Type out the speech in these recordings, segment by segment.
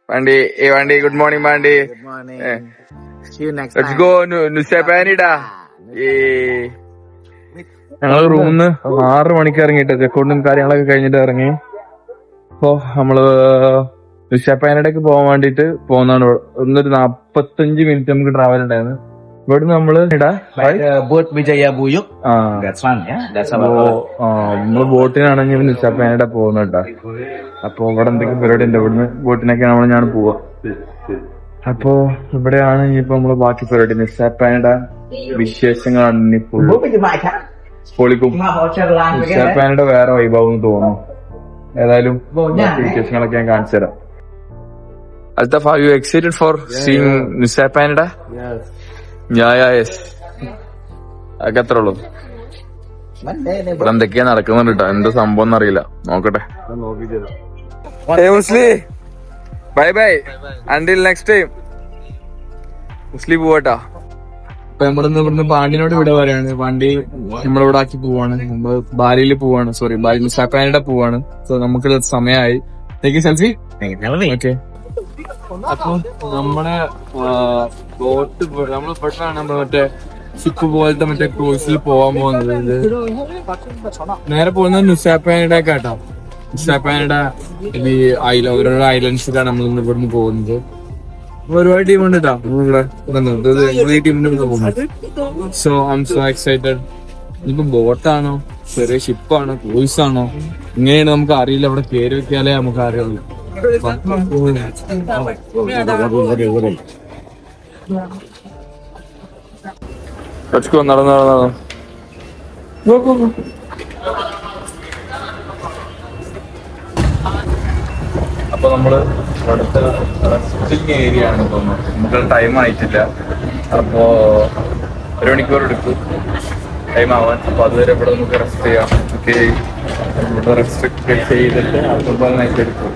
Bandy, hey Bandy, good morning Bandy. Good morning. See you next Let's time. go Nusapanida. ഞങ്ങൾ റൂമിൽ നിന്ന് 6 മണിക്ക് ഇറങ്ങിയിട്ട് ചെക്കൗണ്ടും കാര്യങ്ങളൊക്കെ കഴിഞ്ഞിട്ട് ഇറങ്ങി. അപ്പൊ നമ്മള് നുസാപ്പാനയിലേക്ക് പോകാൻ വേണ്ടിട്ട് പോകുന്നതാണ്. ഒന്നൊരു 45 മിനിറ്റ് നമുക്ക് ട്രാവൽ ഉണ്ടായിരുന്നു. ഇവിടുന്ന് നമ്മള് നമ്മള് ബോട്ടിനാണെങ്കിൽ നുസാപ്പാനയുടെ പോകുന്നുണ്ടാ. അപ്പൊ ഇവിടെ എന്തെങ്കിലും പരിപാടി ഉണ്ട്. ഇവിടുന്ന് ബോട്ടിനൊക്കെ ഞാൻ പോവാ. അപ്പൊ ഇവിടെയാണ് ഇനിയിപ്പോ നമ്മള് ബാക്കി പരിപാടി. നുസാപ്പാനയുടെ വിശേഷങ്ങളാണ് പൊളിക്കും. നുസാപ്പാനയുടെ വേറെ വൈഭവം തോന്നുന്നു. ഏതായാലും വിശേഷങ്ങളൊക്കെ ഞാൻ കാണിച്ചു തരാം. Altaf, are you excited for seeing Nusapanida? Yes. അതൊക്കെ അത്ര ഉള്ളു. ഇവിടെ എന്തൊക്കെയാ നടക്കുന്നുണ്ട് കേട്ടോ. എന്താ സംഭവം എന്നറിയില്ല. നോക്കട്ടെ. മുസ്ലി bye bye until next time. മുസ്ലി പോവാട്ടാ. അപ്പൊ ഇവിടുന്ന് പാണ്ടിനോട് ഇവിടെ പറയാണ്. വണ്ടി നമ്മളിവിടെ ആക്കി പോവാണ്. നമ്മള് ബാലിയിൽ പോവാണ്. സോറി, ബാലി നുസാപ്പാനയുടെ പോവാണ്. സോ നമുക്ക് സമയമായി. Selfie okay. അപ്പൊ നമ്മളെ ബോട്ട് നമ്മള് പെട്ടാണ് മറ്റേ ഷിപ്പ് പോലത്തെ മറ്റേ ക്രൂസിൽ പോവാൻ പോകുന്നത്. നേരെ പോകുന്നത് നുസാപ്പാനയുടെ കേട്ടോ. നുസാപ്പാനയുടെ ഈ ഓരോരോ ഐലൻഡ്സിലാണ് നമ്മൾ ഇവിടുന്ന് പോകുന്നത്. ഒരുപാട് ടീമുണ്ട് കേട്ടോ ഈ ടീമിന്റെ പോകുന്നത്. So I M so excited. ഇനിയിപ്പോ ബോട്ടാണോ ചെറിയ ഷിപ്പാണോ ക്രൂസ് ആണോ ഇങ്ങനെയാണ് നമുക്ക് അറിയില്ല. അവിടെ കയറി വെക്കാലേ നമുക്ക് അറിയുള്ളൂ. നടന്നു അപ്പൊ നമ്മള് ഇവിടുത്തെ റെസ്റ്റിംഗ് ഏരിയ ആണ് തോന്നുന്നത്. നമുക്ക് ടൈം ആയിട്ടില്ല. അപ്പോ 1 മണിക്കൂർ എടുക്കും ടൈം ആവാൻ. അപ്പൊ അതുവരെ ഇവിടെ നമുക്ക് റെസ്റ്റ് ചെയ്യാം. ഓക്കെ, ഇവിടെ റെസ്റ്റ് ചെയ്തിട്ട് അതുപോലെ നൈറ്റ് എടുക്കും.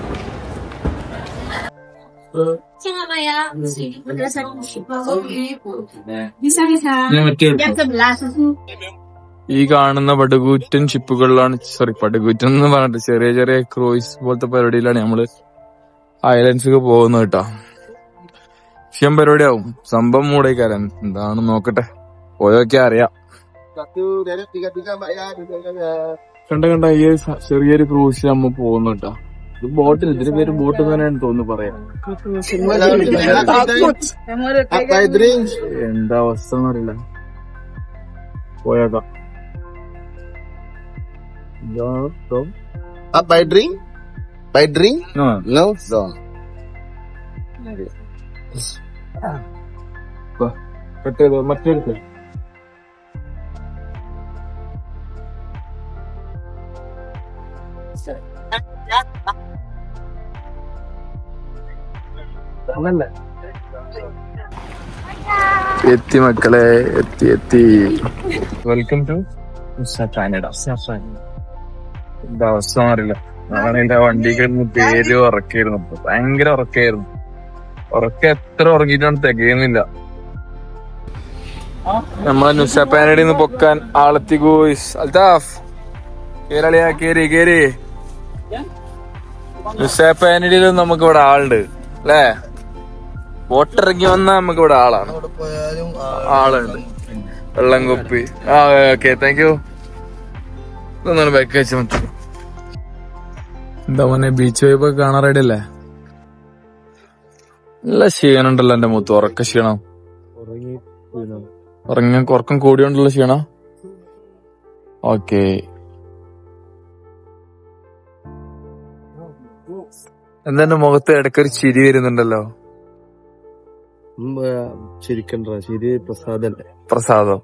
ഈ കാണുന്ന പടുകൂറ്റൻ ഷിപ്പുകളിലാണ്, സോറി പടുകൂറ്റൻ എന്ന് പറഞ്ഞിട്ട് ചെറിയ ചെറിയ ക്രൂയിസ് പോലത്തെ പരിപാടിയിലാണ് നമ്മള് ഐലൻഡ്സ് പോകുന്നത് കേട്ടോ. വിഷയം പരിപാടിയാവും. സംഭവം മൂടേക്കാരൻ എന്താണ് നോക്കട്ടെ, പോയൊക്കെ അറിയാം. കണ്ട ഈ ചെറിയൊരു ക്രൂസിൽ നമ്മ പോകുന്നു കേട്ടോ. ഇത് ബോട്ടിൽ, ഇതിന് പേര് ബോട്ട് തന്നെയാണ് തോന്നുന്നു പറയാം. എന്താ അവസ്ഥ എന്നറിയില്ല. പോയേക്കാം. By drink? By drink? No. No? No. മറ്റെടുത്ത് എത്തി മക്കളെ, എത്തി. Welcome to Canada. എന്താ അവസ്ഥ അറിയില്ല. ഞാൻ എന്റെ വണ്ടിക്ക് പേര് ഉറക്കായിരുന്നു. ഭയങ്കര ഉറക്കായിരുന്നു. എത്ര ഉറങ്ങിയിട്ടാണ് തികയുന്നില്ല. നമ്മളെ നുസാപ്പാനയുടെ നിന്ന് പൊക്കാൻ ആളെത്തി. ഗോയ്സ് അൽതാഫ് കേരളിയാ, കേറി നുസാപ്പാനയിൽ നമുക്ക് ഇവിടെ ആളുണ്ട് അല്ലേ. ബോട്ടിറങ്ങി വന്നാ നമുക്ക് ഇവിടെ ആളുണ്ട്. വെള്ളം കുപ്പി. Okay, thank you. ഇതൊന്നും ബാക്ക് വെച്ച മതി. എന്താ മോനെ, ബീച്ച് വൈബ് കാണാൻ റെഡി അല്ലേ? നല്ല ക്ഷീണുണ്ടല്ലോ എന്റെ മുത്ത്. ഉറക്ക ക്ഷീണം. ഉറക്കം കൂടിയോണ്ടുള്ള ക്ഷീണം. ഓക്കെ, എന്താ എന്റെ മുഖത്ത് ഇടയ്ക്കൊരു ചിരി വരുന്നുണ്ടല്ലോ. ചിരിക്കണ്ട, ചിരി പ്രസാദല്ലേ. പ്രസാദം,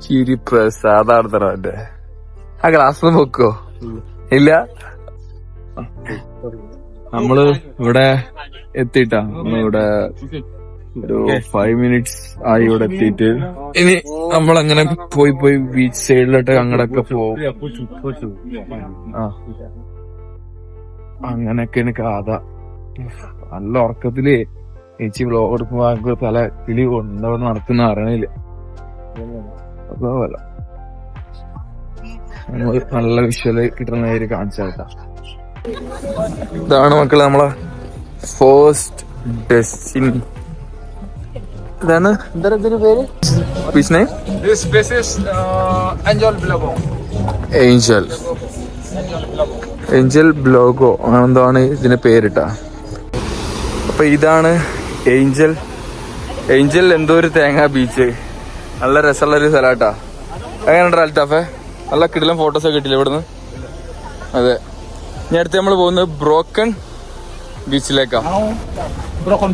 ചിരി പ്രസാദാണ് എന്റെ. ആ ഗ്ലാസ് നോക്കോ? ഇല്ല. നമ്മള് ഇവിടെ എത്തിട്ടാ. നമ്മളിവിടെ ഒരു 5 മിനിറ്റ്സ് ആയി ഇവിടെ എത്തിയിട്ട്. ഇനി നമ്മളങ്ങനെ പോയി ബീച്ച് സൈഡിലോട്ട് അങ്ങടൊക്കെ പോകും. അങ്ങനെയൊക്കെയാണ് കഥ. നല്ല ഉറക്കത്തില് ചേച്ചി വ്ലോഗ് എടുക്കുമ്പോ തല കിളി കൊണ്ടവിടെ നടക്കുന്ന അറിയണില്ല. അപ്പൊ നല്ല വിഷ്വല് കിട്ടുന്ന കാണിച്ചാ. ഇതാണ് മക്കളെ നമ്മളെ ഫസ്റ്റ് ഡെസ്റ്റിനി. ഇതാണ് beach name This place is Angel Blago. Angel Blago ആണെന്താണ് ഇതിന്റെ പേരിട്ടാ. അപ്പൊ ഇതാണ് ഏഞ്ചൽ എന്തോ ഒരു തേങ്ങ ബീച്ച്. നല്ല രസമുള്ളൊരു സ്ഥലാട്ടാ. എങ്ങനെയുണ്ട് അൽത്താഫെ? നല്ല കിടിലം ഫോട്ടോസൊക്കെ കിട്ടില്ല ഇവിടുന്ന്. അതെ, ഇനി അടുത്ത് നമ്മൾ പോകുന്നത് broken ബീച്ചിലേക്കാ. Broken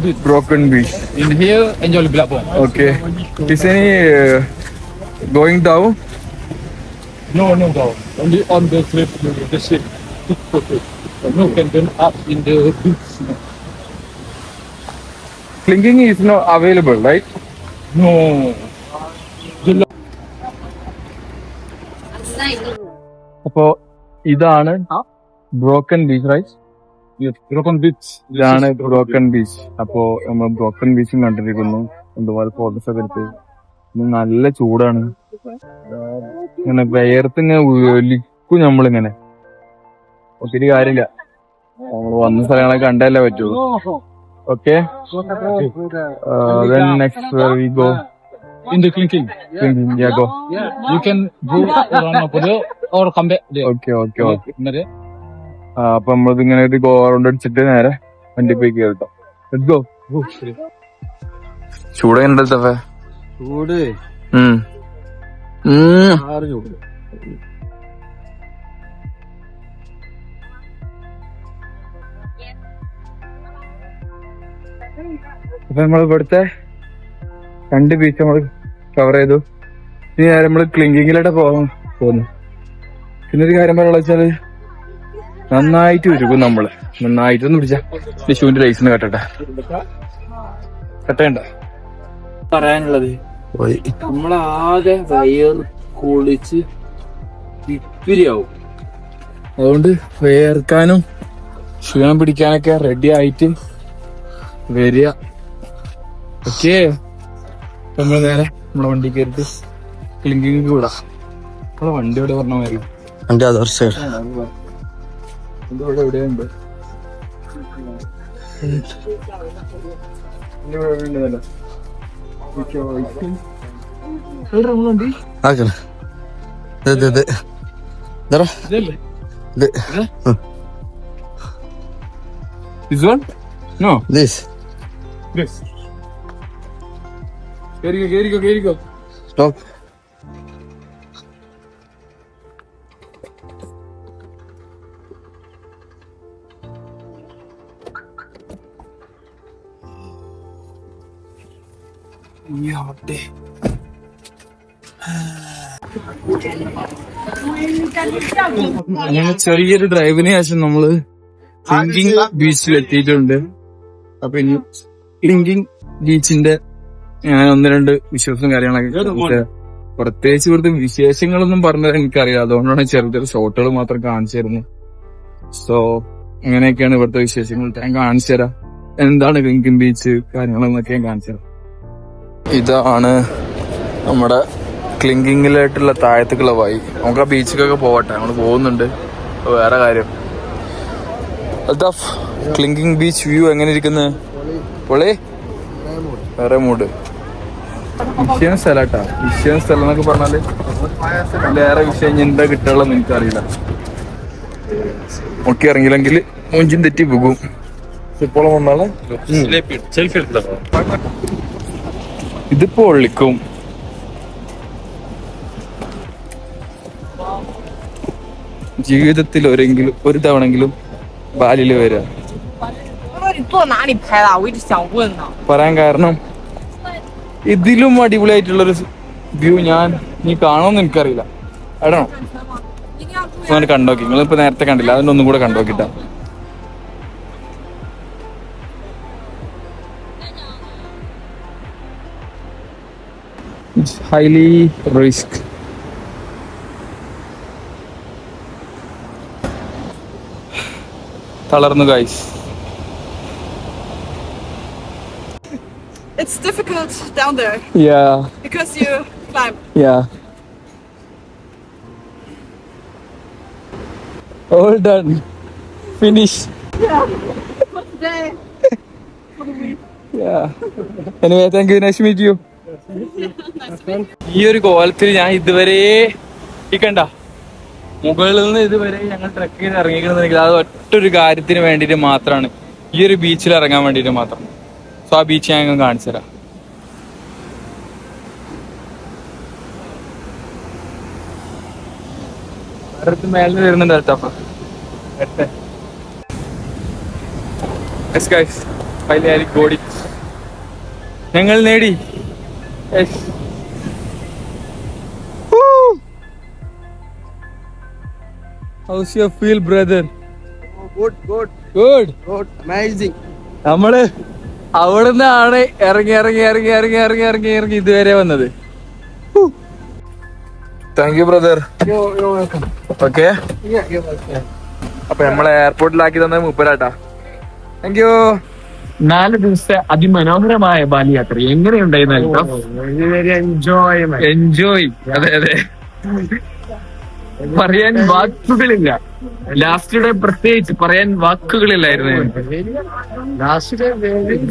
beach. In here, Angel Blago. Okay. Is any going down? No. Only on the trip, the ship. No, can go up in the beach. Clinging is not available, right? No. അപ്പോ ഇതാണ് broken beach, right? Yes, Broken Beach. ഇതാണ് broken beach. അപ്പോ നമ്മൾ broken ബീച്ചും കണ്ടിരിക്കുന്നു. എന്തുപോലെ photos ഒക്കെ എടുത്ത്. ഇന്ന് നല്ല ചൂടാണ്. ഇങ്ങനെ വേർത്ത് ഇങ്ങനെ ഒലിക്കും നമ്മളിങ്ങനെ. ഒത്തിരി കാര്യമില്ല, നമ്മൾ വന്ന സ്ഥലങ്ങളൊക്കെ കണ്ടല്ലേ പറ്റുള്ളൂ. Okay, next we go In the clinking. Go. You can go around up there or come back there. Okay. അപ്പൊ നമ്മളിത് ഇങ്ങനെ ഒരു ഗോ റൗണ്ട് അടിച്ചിട്ട് നേരെ വണ്ടി പോയി കേട്ടോ. ഗോ. ചൂട് കണ്ടേ? ചൂട് ചൂട്. അപ്പൊ നമ്മൾ ഇവിടുത്തെ 2 ബീച്ച് നമ്മൾ കവർ ചെയ്തു. ഇനി നേരെ നമ്മള് ക്ലിങ്കിങ്ങിലോട്ട് പോന്നു. പിന്നെ ഒരു കാര്യം പറയാനുള്ള വെച്ചാല് നന്നായിട്ട് ഉരുകും നമ്മള്. നന്നായിട്ടൊന്ന് പിടിച്ച ലിഷുവിന്റെ ലൈസിന് കട്ടേണ്ട പറയാനുള്ളത്, നമ്മളാകെ വയർ കുളിച്ച് ഇപ്പിരിയാവും. അതുകൊണ്ട് വേർക്കാനും ക്ഷീണം പിടിക്കാനൊക്കെ റെഡി ആയിട്ട് വരിക. ഓക്കേ, നമ്മള് നേരെ നമ്മളെ വണ്ടി കയറിട്ട് ക്ലിങ്കിങ് വിടാം. നമ്മളെ വണ്ടി ഇവിടെ പറഞ്ഞ മാതിരി എന്റെ അതർ സൈഡ് എവിടെയുണ്ട്. ആക്കണ This one? No. This. കേറിക്കോ. Stop. അങ്ങനെ ചെറിയൊരു ഡ്രൈവിന് ശേഷം നമ്മള് ക്ലിങ്കിങ് ബീച്ചിൽ എത്തിയിട്ടുണ്ട്. അപ്പൊ ഇനി ക്ലിങ്കിങ് ബീച്ചിന്റെ ഞാൻ 1-2 വിശ്വാസം കാര്യങ്ങളൊക്കെ പ്രത്യേകിച്ച് ഇവിടുത്തെ വിശേഷങ്ങളൊന്നും പറഞ്ഞത് എനിക്കറിയാം. അതുകൊണ്ടാണ് ചെറിയൊരു ഷോട്ടുകൾ മാത്രം കാണിച്ചു തരുന്നത്. സോ അങ്ങനെയൊക്കെയാണ് ഇവിടുത്തെ വിശേഷങ്ങൾ. ഞാൻ കാണിച്ചു തരാം എന്താണ് ക്ലിങ്കിങ് ബീച്ച് കാര്യങ്ങളെന്നൊക്കെ ഞാൻ കാണിച്ചു തരാം. ഇതാണ് നമ്മുടെ ക്ലിങ്കിങ്ങിലായിട്ടുള്ള താഴത്തേക്കുള്ള വഴി. നമുക്ക് ആ ബീച്ചിലൊക്കെ പോവട്ടെ, നമ്മൾ പോകുന്നുണ്ട്. വേറെ കാര്യം, അൽത്താഫ്, ക്ലിങ്കിങ് ബീച്ച് വ്യൂ എങ്ങനെ ഇരിക്കുന്നത്? പൊളി, വേറെ മൂഡ്. വിഷയം സ്ഥലട്ടാ, വിഷയം സ്ഥലം എന്നൊക്കെ പറഞ്ഞാല് വേറെ വിഷയം എന്താ കിട്ടാനുള്ളതെന്ന് എനിക്കറിയില്ല. ഒക്കെ ഇറങ്ങിയില്ലെങ്കിൽ മൂഞ്ചും തെറ്റി പോകും. ഇപ്പോഴും വന്നാല് ഇതിപ്പോ ഒള്ളിക്കും. ജീവിതത്തിൽ ഒരു തവണെങ്കിലും ബാലിയിൽ വരിക. പറയാൻ കാരണം ഇതിലും അടിപൊളിയായിട്ടുള്ളൊരു വ്യൂ നീ കാണുമെന്ന് എനിക്കറിയില്ല. എടണോ അങ്ങനെ കണ്ടോക്കി. നിങ്ങളിപ്പോ നേരത്തെ കണ്ടില്ല, അതിനൊന്നും കൂടെ കണ്ടോക്കിട്ടാ. It's highly risk. തളർന്നു guys. It's difficult down there Yeah. because you climb. Yeah. All done. Finish. Today. Anyway, thank you. Nice to meet you. ഈ ഒരു കോലത്തിൽ ഞാൻ ഇതുവരെ കണ്ട മുകളിൽ നിന്ന് ഇതുവരെ ഞങ്ങൾ ട്രക്ക് ചെയ്ത് ഇറങ്ങിക്കണമെന്നുണ്ടെങ്കിൽ അത് ഒറ്റൊരു കാര്യത്തിന് വേണ്ടിയിട്ട് മാത്രമാണ്, ഈ ഒരു ബീച്ചിൽ ഇറങ്ങാൻ വേണ്ടിയിട്ട് മാത്രം. സോ ആ ബീച്ച് ഞാൻ കാണിച്ചു തരാം. മേലിന് വരുന്നുണ്ട് അൽത്താഫ. ഞങ്ങൾ നേടി. How's your feel, brother? Good. Amazing. നമ്മള് അവിടുന്നാണ് ഇറങ്ങി ഇതുവരെ വന്നത്. Thank you brother. You're welcome. Okay, Yeah, you're welcome. അപ്പൊ നമ്മളെ എയർപോർട്ടിലാക്കി തന്നത് മൂപ്പരാട്ടാ. Thank you. 4 ദിവസത്തെ അതിമനോഹരമായ ബാലി യാത്ര എങ്ങനെയുണ്ടായിരുന്നു? എൻജോയ്. അതെ അതെ, പറയാൻ വാക്കുകളില്ല. ലാസ്റ്റ് പ്രത്യേകിച്ച് പറയാൻ വാക്കുകളില്ലായിരുന്നു.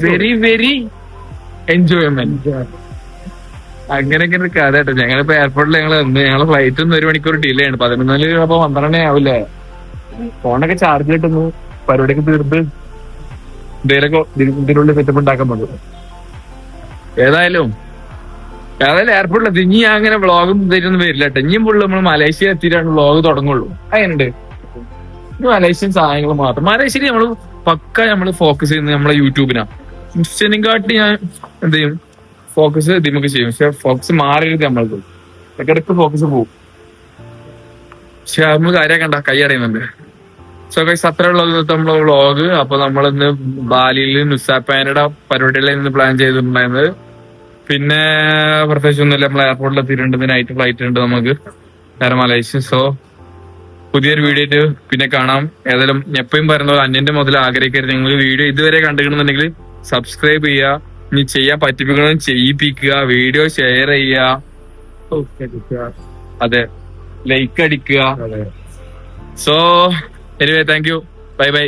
Very very enjoyment. അങ്ങനെയൊക്കെ ഒരു കഥ കേട്ടോ. ഞങ്ങളിപ്പോ എയർപോർട്ടിൽ ഞങ്ങളെ ഫ്ലൈറ്റ് ഒന്ന് 1 മണിക്കൂർ ഡിലേ ആണ്. 11 അപ്പൊ 12 ആവില്ലേ. ഫോണൊക്കെ ചാർജ് കിട്ടുന്നു, പരിപാടിയൊക്കെ തീർത്ത് എന്തെങ്കിലൊക്കെ ഇതിനുള്ളിൽ സെറ്റപ്പ് ഉണ്ടാക്കാൻ പറ്റും. ഏതായാലും എയർപോർട്ടിലെത്തി. ഇനി ഞാൻ അങ്ങനെ വ്ളോഗും ഇതൊന്നും വരില്ല കേട്ടോ. ഇനിയും ഫുള്ള് നമ്മൾ മലേഷ്യ എത്തിയിട്ടാണ് വ്ളോഗ് തുടങ്ങുള്ളൂ. അതിനുണ്ട് മലേഷ്യൻ സാധനങ്ങൾ മാത്രം. മലേഷ്യയിൽ നമ്മള് പക്ക നമ്മള് ഫോക്കസ് ചെയ്യുന്നത് നമ്മളെ യൂട്യൂബിനാ. ഇൻസ്റ്റനെ കാട്ടി ഞാൻ എന്ത് ചെയ്യും, ഫോക്കസ് ഇതിമൊക്കെ ചെയ്യും. പക്ഷെ ഫോക്കസ് മാറരുത്, നമ്മൾക്ക് ഇടയ്ക്കിടയ്ക്ക് ഫോക്കസ് പോകും. പക്ഷെ നമ്മൾ കാര്യം കണ്ട കൈ അറിയുന്നുണ്ട്. സോ ഗൈസ്, അത്ര ഉള്ളത് നമ്മളെ വ്ളോഗ്. അപ്പൊ നമ്മളിന്ന് ബാലിയിൽ നുസാപ്പാനയുടെ പരിപാടികളിൽ നിന്ന് പ്ലാൻ ചെയ്തിട്ടുണ്ടായിരുന്നത്. പിന്നെ പ്രത്യേകിച്ച് ഒന്നുമില്ല, നമ്മൾ എയർപോർട്ടിൽ എത്തിയിട്ടുണ്ട്. നൈറ്റ് ഫ്ലൈറ്റ് ഉണ്ട് നമുക്ക് നേരെ മലേഷ്യ. സോ പുതിയൊരു വീഡിയോ ആയിട്ട് പിന്നെ കാണാം. ഏതായാലും എപ്പോഴും പറയുന്നത് അന്യന്റെ മുതൽ ആഗ്രഹിക്കരുത്. നിങ്ങൾ വീഡിയോ ഇതുവരെ കണ്ടിട്ടുണ്ടെന്നുണ്ടെങ്കിൽ സബ്സ്ക്രൈബ് ചെയ്യുക. ഇനി ചെയ്യാൻ പറ്റിപ്പിക്കണം ചെയ്യിപ്പിക്കുക. വീഡിയോ ഷെയർ ചെയ്യുക. അതെ, ലൈക്ക് അടിക്കുക. So anyway, thank you. Bye bye.